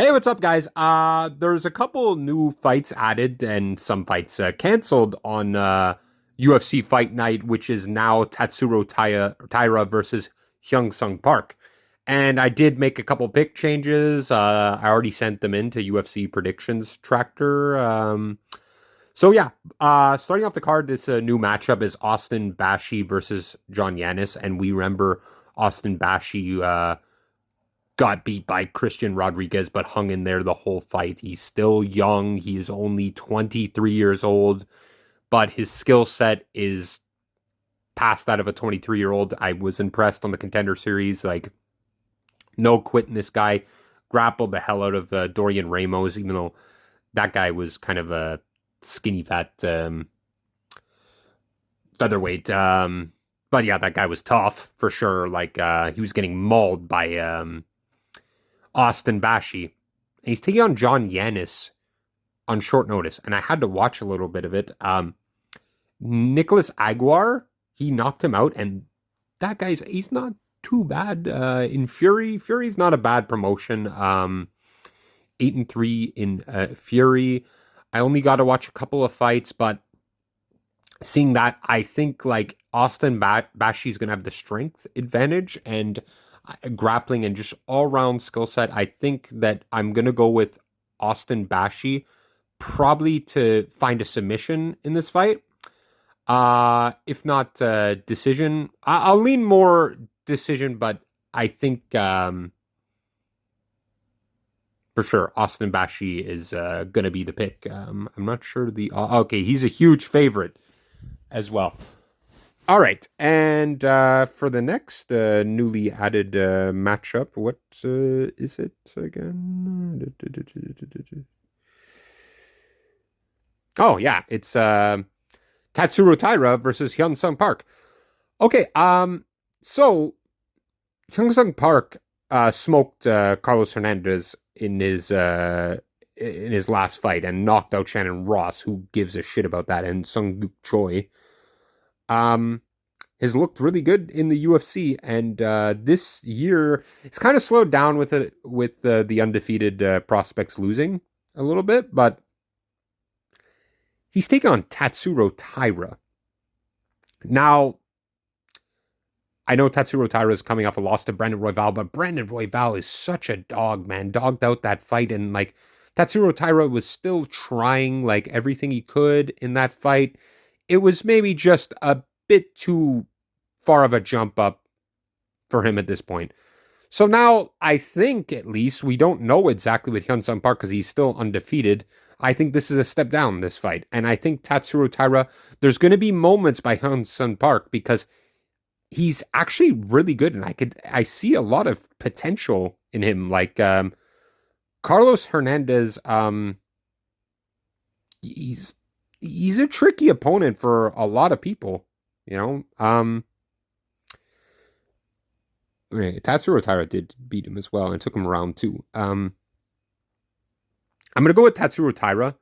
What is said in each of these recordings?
Hey, what's up, guys? There's a couple new fights added and some fights canceled on UFC Fight Night, which is now Taira versus Hyung Sung Park. And I did make a couple pick changes. I already sent them into UFC Predictions Tractor. Starting off the card, this new matchup is Austin Bashi versus John Yanis, and we remember Austin Bashi got beat by Christian Rodriguez, but hung in there the whole fight. He's still young. He is only 23 years old, but his skill set is past that of a 23-year-old. I was impressed on the Contender Series. Like, no quitting. This guy grappled the hell out of Dorian Ramos, even though that guy was kind of a skinny fat featherweight. But yeah, that guy was tough for sure. Like, he was getting mauled by Austin Bashi. And he's taking on John Yanis on short notice, and I had to watch a little bit of it. Nicholas Aguiar, he knocked him out, and that he's not too bad. In Fury's not a bad promotion. 8-3 in Fury. I only got to watch a couple of fights, but seeing that, I think like Austin Bashi's gonna have the strength advantage and grappling and just all-round skill set. I think that I'm going to go with Austin Bashi probably to find a submission in this fight. If not decision, I'll lean more decision, but I think for sure Austin Bashi is going to be the pick. I'm not sure okay, he's a huge favorite as well. All right, and for the next newly added matchup, what is it again? Oh, yeah, it's Tatsuro Taira versus Hyun Sung Park. Okay, so Hyun Sung Park smoked Carlos Hernandez in his last fight and knocked out Shannon Ross, who gives a shit about that, and Sung Choi. Has looked really good in the UFC, and this year it's kind of slowed down with the undefeated prospects losing a little bit, but he's taking on Tatsuro Taira. Now, I know Tatsuro Taira is coming off a loss to Brandon Royval, but Brandon Royval is such a dog, man. Dogged out that fight, and like Tatsuro Taira was still trying like everything he could in that fight. It was maybe just a bit too far of a jump up for him at this point. So now I think at least we don't know exactly with Hyun Sung Park because he's still undefeated. I think this is a step down, this fight. And I think Tatsuro Taira, there's going to be moments by Hyun Sung Park because he's actually really good. And I see a lot of potential in him. Like Carlos Hernandez, he's a tricky opponent for a lot of people, you know. Tatsuro Taira did beat him as well and took him around too. I'm gonna go with Tatsuro Taira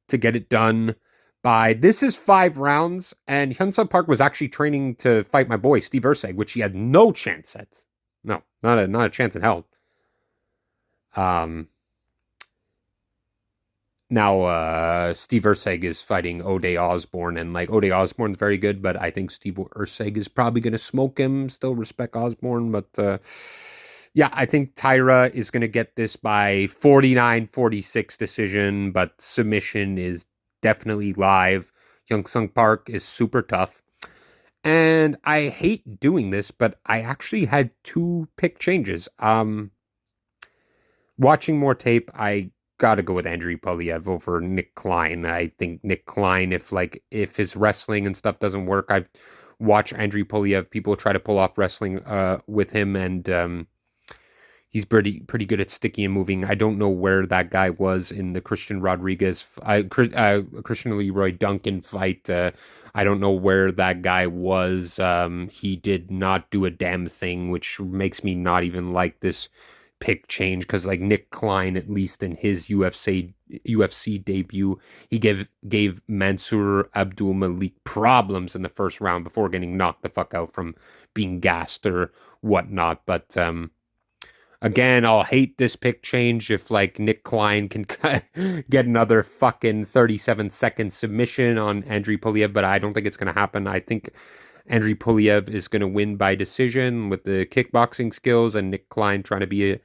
to get it done by this is 5 rounds, and Hyun Sung Park was actually training to fight my boy Steve Urseg, which he had no chance at. No, not a chance in hell. Now, Steve Urseg is fighting O'Day Osborne, and like O'Day Osborne's very good, but I think Steve Urseg is probably going to smoke him. Still respect Osborne, but yeah, I think Taira is going to get this by 49-46 decision, but submission is definitely live. Hyun Sung Park is super tough. And I hate doing this, but I actually had 2 pick changes. Watching more tape, I gotta go with Andrei Polyev over Nick Klein. I think Nick Klein, if his wrestling and stuff doesn't work, I've watched Andrei Polyev. People try to pull off wrestling with him, and he's pretty good at sticky and moving. I don't know where that guy was in the Christian Rodriguez, Christian Leroy Duncan fight. I don't know where that guy was. He did not do a damn thing, which makes me not even like this pick change, because like Nick Klein, at least in his UFC debut, he gave Mansour Abdul Malik problems in the first round before getting knocked the fuck out from being gassed or whatnot. But Again, I'll hate this pick change if like Nick Klein can get another fucking 37-second submission on Andrei Poliev, but I don't think it's going to happen. I think Andrei Poliev is going to win by decision with the kickboxing skills, and Nick Klein trying to be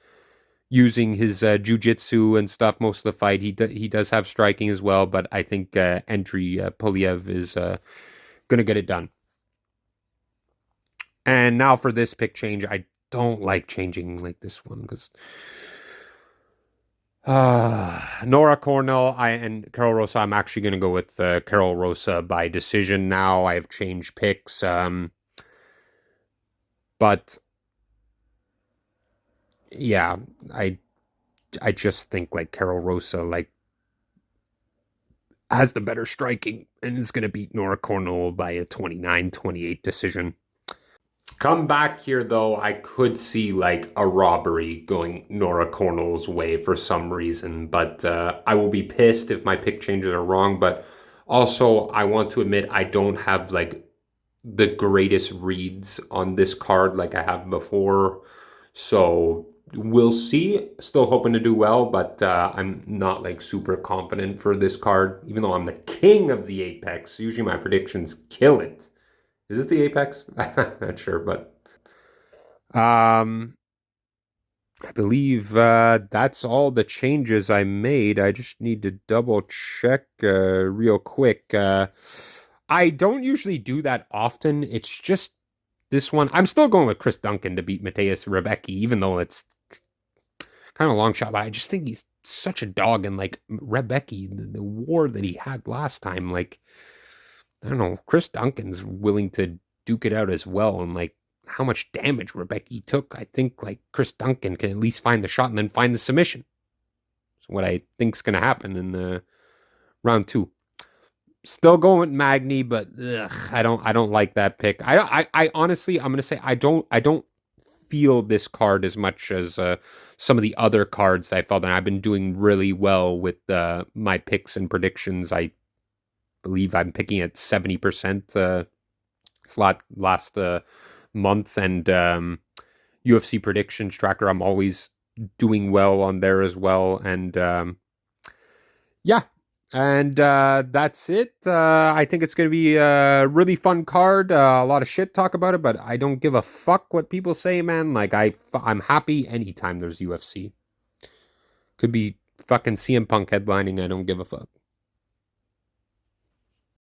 using his jiu-jitsu and stuff most of the fight. He does have striking as well, but I think Andrei Poliev is going to get it done. And now for this pick change, I don't like changing like this one because Nora Cornell and Carol Rosa. I'm actually going to go with Carol Rosa by decision now. I've changed picks. But yeah, I just think like Carol Rosa like has the better striking and is going to beat Nora Cornell by a 29-28 decision. Come back here, though, I could see like a robbery going Nora Cornell's way for some reason, but I will be pissed if my pick changes are wrong. But also, I want to admit I don't have like the greatest reads on this card like I have before. So we'll see. Still hoping to do well, but I'm not like super confident for this card, even though I'm the king of the Apex. Usually my predictions kill it. Is this the Apex? I'm not sure, but I believe that's all the changes I made. I just need to double check real quick. I don't usually do that often. It's just this one. I'm still going with Chris Duncan to beat Mateusz Rebecki, even though it's kind of a long shot. But I just think he's such a dog. And like Rebecki, the war that he had last time, like I don't know, Chris Duncan's willing to duke it out as well. And like how much damage Rebecki took, I think like Chris Duncan can at least find the shot and then find the submission. That's what I think's going to happen in round 2. Still going with Magny, but I don't like that pick. I honestly, I'm going to say I don't feel this card as much as some of the other cards I felt, and I've been doing really well with my picks and predictions. I believe I'm picking at 70% slot last month, and UFC predictions tracker, I'm always doing well on there as well. And yeah, and that's it. I think it's going to be a really fun card. A lot of shit talk about it, but I don't give a fuck what people say, man. Like I'm happy anytime there's UFC. Could be fucking CM Punk headlining. I don't give a fuck.